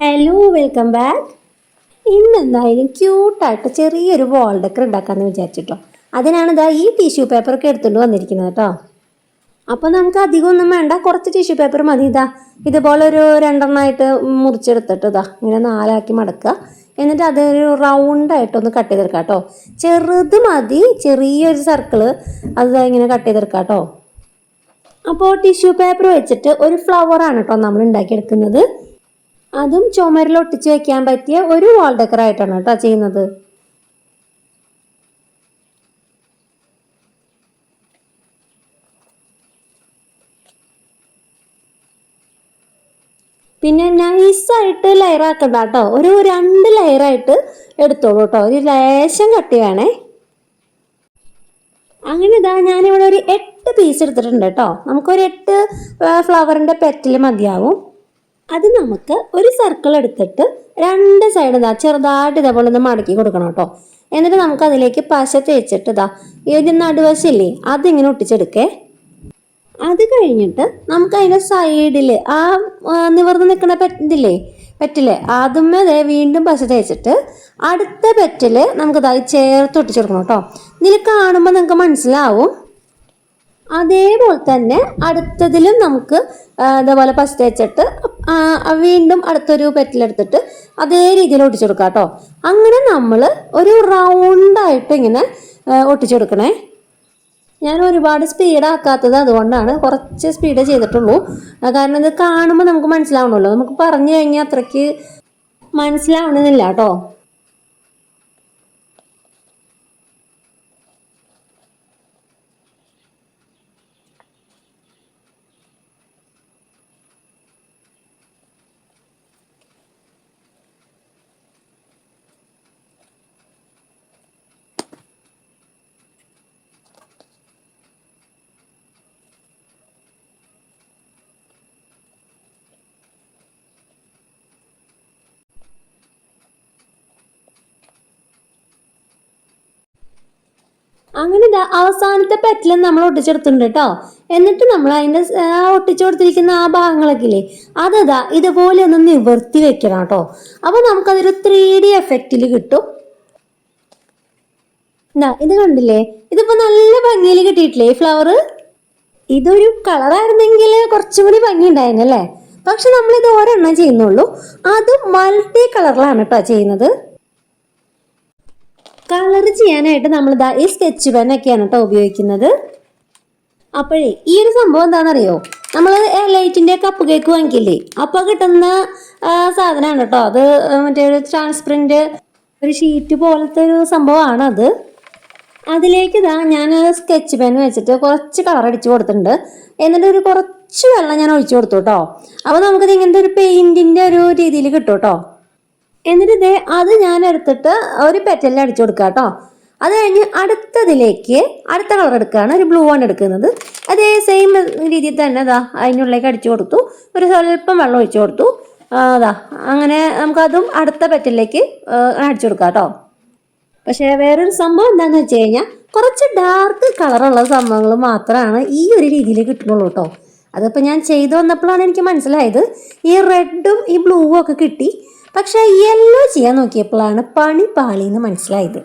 Hello, welcome back. ഇന്ന് എന്തായാലും ക്യൂട്ടായിട്ട് ചെറിയൊരു വാൾ ഡെക്കർ ഉണ്ടാക്കാമെന്ന് വിചാരിച്ചിട്ടോ. അതിനാണ് ഇതാ ഈ ടിഷ്യൂ പേപ്പറൊക്കെ എടുത്തുകൊണ്ട് വന്നിരിക്കുന്നത് കേട്ടോ. അപ്പോൾ നമുക്ക് അധികം ഒന്നും വേണ്ട, കുറച്ച് ടിഷ്യൂ പേപ്പർ മതി. ഇതുപോലെ ഒരു രണ്ടെണ്ണമായിട്ട് മുറിച്ചെടുത്തിട്ട് ഇങ്ങനെ നാലാക്കി മടക്കുക. എന്നിട്ട് അതൊരു റൗണ്ടായിട്ടൊന്ന് കട്ട് ചെയ്തെടുക്കാം കേട്ടോ. ചെറുത് മതി, ചെറിയൊരു സർക്കിള് അത് ഇങ്ങനെ കട്ട് ചെയ്തെടുക്കാം കേട്ടോ. അപ്പോൾ ടിഷ്യൂ പേപ്പർ വെച്ചിട്ട് ഒരു ഫ്ലവറാണ് കേട്ടോ നമ്മൾ ഉണ്ടാക്കിയെടുക്കുന്നത്. അതും ചുമരിൽ ഒട്ടിച്ച് വെക്കാൻ പറ്റിയ ഒരു വാൾ ഡെക്കർ ആയിട്ടാണ് കേട്ടോ ചെയ്യുന്നത്. പിന്നെ നൈസായിട്ട് ലെയർ ആക്കണ്ട കേട്ടോ, ഒരു 2 ലെയറായിട്ട് എടുത്തോളൂ കേട്ടോ. ഒരു ലേശം കട്ടി വേണേ. അങ്ങനെ ഞാനിവിടെ ഒരു 8 പീസ് എടുത്തിട്ടുണ്ട് കേട്ടോ. നമുക്കൊരു 8 ഫ്ലവറിന്റെ പെറ്റൽ മതിയാവും. അത് നമുക്ക് ഒരു സർക്കിൾ എടുത്തിട്ട് 2 സൈഡ് ചെറുതായിട്ട് ഇതേപോലെ ഒന്ന് മടക്കി കൊടുക്കണം കേട്ടോ. എന്നിട്ട് നമുക്ക് അതിലേക്ക് പശ തേച്ചിട്ട് ഈ ഒരു നടുവശമില്ലേ അതിങ്ങനെ ഒട്ടിച്ചെടുക്കേ. അത് കഴിഞ്ഞിട്ട് നമുക്ക് അതിൻ്റെ സൈഡിൽ നിവർന്ന് നിൽക്കുന്ന പെറ്റില്ലേ അതുമ്മേ വീണ്ടും പശ തേച്ചിട്ട് അടുത്ത പെറ്റിൽ നമുക്ക് ചേർത്ത് ഒട്ടിച്ചെടുക്കണം കേട്ടോ. ഇതിൽ കാണുമ്പോൾ നിങ്ങൾക്ക് മനസ്സിലാവും. അതേപോലെ തന്നെ അടുത്തതിലും നമുക്ക് ഇതേപോലെ പശ തേച്ചിട്ട് വീണ്ടും അടുത്തൊരു പെറ്റിലെടുത്തിട്ട് അതേ രീതിയിൽ ഒട്ടിച്ചെടുക്കാം കേട്ടോ. അങ്ങനെ നമ്മൾ ഒരു റൗണ്ടായിട്ട് ഇങ്ങനെ ഒട്ടിച്ചെടുക്കണേ. ഞാൻ ഒരുപാട് സ്പീഡാക്കാത്തത് അതുകൊണ്ടാണ്, കുറച്ച് സ്പീഡ് ചെയ്തിട്ടുള്ളൂ. കാരണം ഇത് കാണുമ്പോൾ നമുക്ക് മനസ്സിലാവണമല്ലോ, നമുക്ക് പറഞ്ഞു കഴിഞ്ഞാൽ അത്രയ്ക്ക് മനസ്സിലാവണമെന്നില്ല കേട്ടോ. അങ്ങനെ അവസാനത്തെ പെറ്റിലും നമ്മൾ ഒട്ടിച്ചെടുത്തിട്ടുണ്ട് കേട്ടോ. എന്നിട്ട് നമ്മൾ അതിൻ്റെ ഒട്ടിച്ചു കൊടുത്തിരിക്കുന്ന ആ ഭാഗങ്ങളൊക്കെ ഇല്ലേ ഇതുപോലെ ഒന്ന് നിവർത്തി വെക്കണം കേട്ടോ. അപ്പോൾ നമുക്കതൊരു 3D എഫക്റ്റിൽ കിട്ടും. ഇത് കണ്ടില്ലേ, ഇതിപ്പോ നല്ല ഭംഗിയിൽ കിട്ടിയിട്ടില്ലേ ഫ്ലവർ. ഇതൊരു കളറായിരുന്നെങ്കിൽ കുറച്ചും കൂടി ഭംഗി ഉണ്ടായിരുന്നല്ലേ. പക്ഷെ നമ്മളിത് ഒരെണ്ണം ചെയ്യുന്നുള്ളൂ, അതും മൾട്ടി കളറിലാണ് കേട്ടോ ചെയ്യുന്നത്. കളർ ചെയ്യാനായിട്ട് നമ്മൾ ഈ സ്കെച്ച് പെന്നൊക്കെയാണ് കേട്ടോ ഉപയോഗിക്കുന്നത്. അപ്പോഴേ ഈ ഒരു സംഭവം എന്താണെന്നറിയോ, നമ്മൾ ലൈറ്റിൻ്റെ കപ്പ് കേക്ക് വാങ്ങിക്കില്ലേ, അപ്പോൾ കിട്ടുന്ന സാധനമാണ് കേട്ടോ അത്. മറ്റേ ഒരു ട്രാൻസ്പെറൻറ്റ് ഒരു ഷീറ്റ് പോലത്തെ ഒരു സംഭവമാണ് അത്. അതിലേക്ക് ഞാൻ സ്കെച്ച് പെൻ വെച്ചിട്ട് കുറച്ച് കളർ അടിച്ച് കൊടുത്തിട്ടുണ്ട്. എന്നിട്ട് കുറച്ച് വെള്ളം ഞാൻ ഒഴിച്ചു കൊടുത്തു കേട്ടോ. അപ്പോൾ നമുക്കിത് ഇങ്ങനത്തെ ഒരു പെയിൻറ്റിൻ്റെ ഒരു രീതിയിൽ കിട്ടും കേട്ടോ. എന്നിട്ട് അത് ഞാൻ എടുത്തിട്ട് ഒരു പെറ്റലിൽ അടിച്ചു കൊടുക്കുക കേട്ടോ. അത് കഴിഞ്ഞ് അടുത്തതിലേക്ക് അടുത്ത കളർ എടുക്കുകയാണ്, ഒരു ബ്ലൂ ആണ് എടുക്കുന്നത്. അതേ സെയിം രീതിയിൽ തന്നെ അതിനുള്ളിലേക്ക് അടിച്ചു കൊടുത്തു, ഒരു സ്വല്പം വെള്ളം ഒഴിച്ചു കൊടുത്തു. അങ്ങനെ നമുക്കതും അടുത്ത പെറ്റലിലേക്ക് അടിച്ചു കൊടുക്കാം കേട്ടോ. പക്ഷേ വേറൊരു സംഭവം എന്താണെന്ന് വെച്ച് കഴിഞ്ഞാൽ കുറച്ച് ഡാർക്ക് കളറുള്ള സംഭവങ്ങൾ മാത്രമാണ് ഈ ഒരു രീതിയിൽ കിട്ടുന്നുള്ളൂ കേട്ടോ. അതിപ്പോൾ ഞാൻ ചെയ്തു വന്നപ്പോഴാണ് എനിക്ക് മനസ്സിലായത്, ഈ റെഡും ഈ ബ്ലൂവും ഒക്കെ കിട്ടി. പക്ഷെ യെല്ലോ ചെയ്യാൻ നോക്കിയപ്പോഴാണ് പണി പാളിന്ന് മനസ്സിലായത്.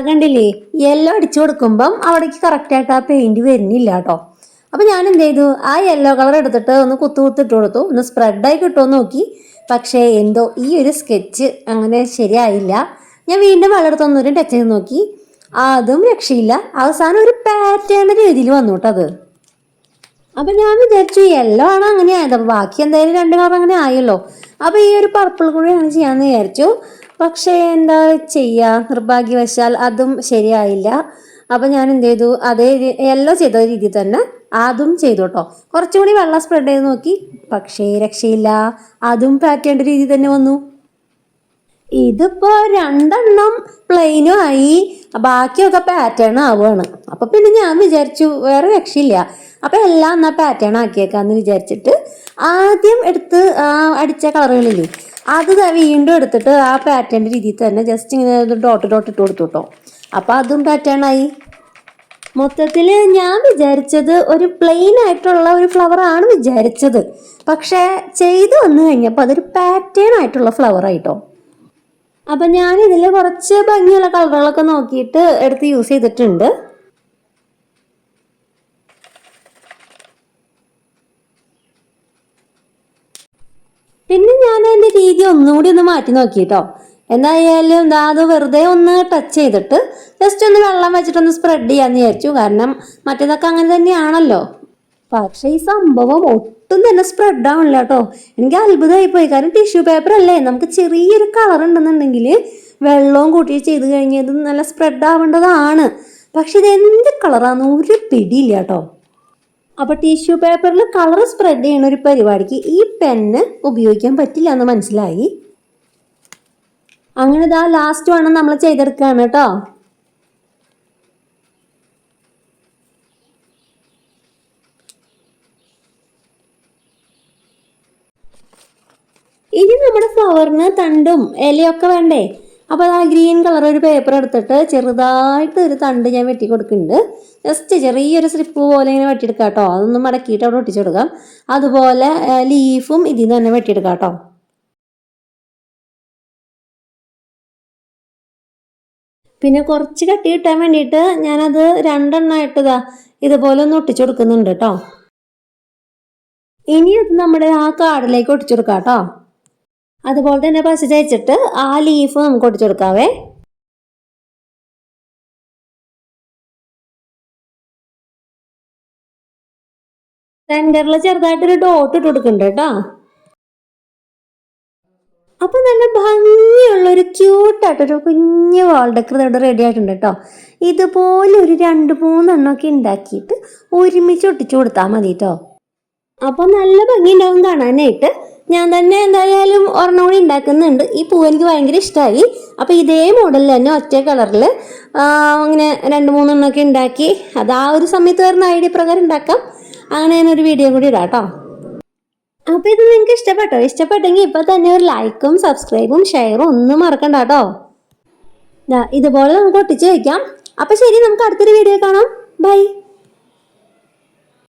കണ്ടില്ലേ, യെല്ലോ അടിച്ചു കൊടുക്കുമ്പം അവിടേക്ക് കറക്റ്റായിട്ട് ആ പെയിന്റ് വരുന്നില്ല കേട്ടോ. അപ്പം ഞാൻ എന്ത് ചെയ്തു, ആ യെല്ലോ കളർ എടുത്തിട്ട് ഒന്ന് കുത്തിട്ട് കൊടുത്തു, ഒന്ന് സ്പ്രെഡായി കിട്ടുമോ നോക്കി. പക്ഷേ എന്തോ ഈ ഒരു സ്കെച്ച് അങ്ങനെ ശരിയായില്ല. ഞാൻ വീണ്ടും വളർത്തൊന്നൊരു ടച്ച് ചെയ്ത് നോക്കി, അതും രക്ഷയില്ല. അവസാനം ഒരു പാറ്റേൺ രീതിയിൽ വന്നു കേട്ടോ അത്. അപ്പം ഞാൻ വിചാരിച്ചു യെല്ലോ ആണ് അങ്ങനെ ആയത്, അപ്പം ബാക്കി എന്തായാലും 2 കളർ അങ്ങനെ ആയല്ലോ. അപ്പോൾ ഈ ഒരു പർപ്പിൾ കൂടി അങ്ങനെ ചെയ്യാമെന്ന് വിചാരിച്ചു. പക്ഷേ എന്താ ചെയ്യുക, നിർഭാഗ്യവശാൽ അതും ശരിയായില്ല. അപ്പം ഞാൻ എന്ത് ചെയ്തു, അതേ യെല്ലോ ചെയ്ത രീതിയിൽ തന്നെ അതും ചെയ്തു കേട്ടോ. കുറച്ചുകൂടി വെള്ളം സ്പ്രെഡ് ചെയ്ത് നോക്കി, പക്ഷേ രക്ഷയില്ല, അതും പാറ്റേൺ രീതി തന്നെ വന്നു. ഇതിപ്പോ 2 പ്ലെയിനും ആയി, ബാക്കിയൊക്കെ പാറ്റേൺ ആവുകയാണ്. അപ്പൊ പിന്നെ ഞാൻ വിചാരിച്ചു വേറെ രക്ഷയില്ല, അപ്പൊ എല്ലാം എന്നാ പാറ്റേൺ ആക്കിയേക്കാന്ന് വിചാരിച്ചിട്ട് ആദ്യം എടുത്ത് അടിച്ച കളറുകളില്ലേ അത് വീണ്ടും എടുത്തിട്ട് ആ പാറ്റേണിന്റെ രീതിയിൽ തന്നെ ജസ്റ്റ് ഇങ്ങനെ ഡോട്ട് ഇട്ട് കൊടുത്തു കേട്ടോ. അപ്പോൾ അതും പാറ്റേൺ ആയി. മൊത്തത്തിൽ ഞാൻ വിചാരിച്ചത് ഒരു പ്ലെയിൻ ആയിട്ടുള്ള ഒരു ഫ്ലവർ ആണ് വിചാരിച്ചത്. പക്ഷേ ചെയ്ത് വന്നു കഴിഞ്ഞപ്പോൾ അതൊരു പാറ്റേൺ ആയിട്ടുള്ള ഫ്ലവർ ആയിട്ടോ. അപ്പം ഞാനിതിൽ കുറച്ച് ഭംഗിയുള്ള കളറുകളൊക്കെ നോക്കിയിട്ട് എടുത്ത് യൂസ് ചെയ്തിട്ടുണ്ട്. പിന്നെ ഞാൻ എൻ്റെ രീതി ഒന്നുകൂടി ഒന്ന് മാറ്റി നോക്കിട്ടോ. എന്തായാലും അത് വെറുതെ ഒന്ന് ടച്ച് ചെയ്തിട്ട് ജസ്റ്റ് ഒന്ന് വെള്ളം വെച്ചിട്ടൊന്ന് സ്പ്രെഡ് ചെയ്യാന്ന് വിചാരിച്ചു. കാരണം മറ്റേതൊക്കെ അങ്ങനെ തന്നെയാണല്ലോ. പക്ഷെ ഈ സംഭവം ഒട്ടും തന്നെ സ്പ്രെഡ് ആവണില്ല കേട്ടോ. എനിക്ക് അത്ഭുതമായി പോയി. കാരണം ടിഷ്യൂ പേപ്പർ അല്ലേ, നമുക്ക് ചെറിയൊരു കളർ ഉണ്ടെന്നുണ്ടെങ്കിൽ വെള്ളവും കൂട്ടി ചെയ്ത് കഴിഞ്ഞത് നല്ല സ്പ്രെഡ് ആവേണ്ടതാണ്. പക്ഷെ ഇത് എന്ത് കളറാന്ന് ഒരു പിടിയില്ല കേട്ടോ. അപ്പോൾ ടിഷ്യൂ പേപ്പറിൽ കളർ സ്പ്രെഡ് ചെയ്യുന്ന ഒരു പരിപാടിക്ക് ഈ പെന്ന് ഉപയോഗിക്കാൻ പറ്റില്ല എന്ന് മനസ്സിലായി. അങ്ങനെ ലാസ്റ്റ് വേണം നമ്മൾ ചെയ്തെടുക്കുകയാണ് കേട്ടോ. ഇനി നമ്മുടെ ഫ്ലവറിന് തണ്ടും ഇലയൊക്കെ വേണ്ടേ. അപ്പോൾ ആ ഗ്രീൻ കളർ ഒരു പേപ്പർ എടുത്തിട്ട് ചെറുതായിട്ട് ഒരു തണ്ട് ഞാൻ വെട്ടി കൊടുക്കുന്നുണ്ട്. ജസ്റ്റ് ചെറിയൊരു സ്ട്രിപ്പ് പോലെ ഇങ്ങനെ വെട്ടിയെടുക്കാം കേട്ടോ. അതൊന്ന് മടക്കിയിട്ട് അവിടെ ഒട്ടിച്ചെടുക്കാം. അതുപോലെ ലീഫും ഇതിൽ നിന്ന് തന്നെ വെട്ടിയെടുക്കാം കേട്ടോ. പിന്നെ കുറച്ച് കട്ടി കിട്ടാൻ വേണ്ടിയിട്ട് ഞാനത് രണ്ടെണ്ണമായിട്ട് ഇതുപോലെ ഒന്ന് ഒട്ടിച്ചു കൊടുക്കുന്നുണ്ട് കേട്ടോ. ഇനി അത് നമ്മുടെ ആ കാർഡിലേക്ക് ഒട്ടിച്ചു കൊടുക്കാം കേട്ടോ. അതുപോലെ തന്നെ പശ തേച്ചിട്ട് ആ ലീഫ് നമുക്ക് ഒട്ടിച്ചു കൊടുക്കാവേ. സെന്ററിൽ ചെറുതായിട്ടൊരു ഡോട്ട് ഇട്ട് കൊടുക്കുന്നുണ്ട് കേട്ടോ. അപ്പൊ നല്ല ഭംഗിയുള്ള ഒരു ക്യൂട്ടായിട്ടൊരു കുഞ്ഞു വാൾ ഡെക്കർ ഇവിടെ റെഡി ആയിട്ടുണ്ട് കേട്ടോ. ഇതുപോലെ ഒരു 2-3 എണ്ണമൊക്കെ ഉണ്ടാക്കിയിട്ട് ഒരുമിച്ച് ഒട്ടിച്ചു കൊടുത്താൽ മതി കേട്ടോ. അപ്പൊ നല്ല ഭംഗി ഉണ്ടാവും കാണാനായിട്ട്. ഞാൻ തന്നെ എന്തായാലും ഒരെണ്ണം കൂടി ഉണ്ടാക്കുന്നുണ്ട്. ഈ പൂ എനിക്ക് ഭയങ്കര ഇഷ്ടമായി. അപ്പൊ ഇതേ മോഡലിൽ തന്നെ ഒറ്റ കളറിൽ അങ്ങനെ 2-3 എണ്ണമൊക്കെ ഉണ്ടാക്കി അത് ആ ഒരു സമയത്ത് വരുന്ന ഐഡിയ പ്രകാരം ഉണ്ടാക്കാം. അങ്ങനെ ഞാനൊരു വീഡിയോ കൂടി ഇടാം കേട്ടോ. അപ്പോൾ ഇത് നിങ്ങൾക്ക് ഇഷ്ടപ്പെട്ടോ? ഇഷ്ടപ്പെട്ടെങ്കിൽ ഇപ്പോൾ തന്നെ ഒരു ലൈക്കും സബ്സ്ക്രൈബും ഷെയറും ഒന്നും മറക്കണ്ട കേട്ടോ. ഇതുപോലെ നമുക്ക് ഒട്ടിച്ച് വയ്ക്കാം. അപ്പോൾ ശരി, നമുക്ക് അടുത്തൊരു വീഡിയോ കാണാം. ബൈ.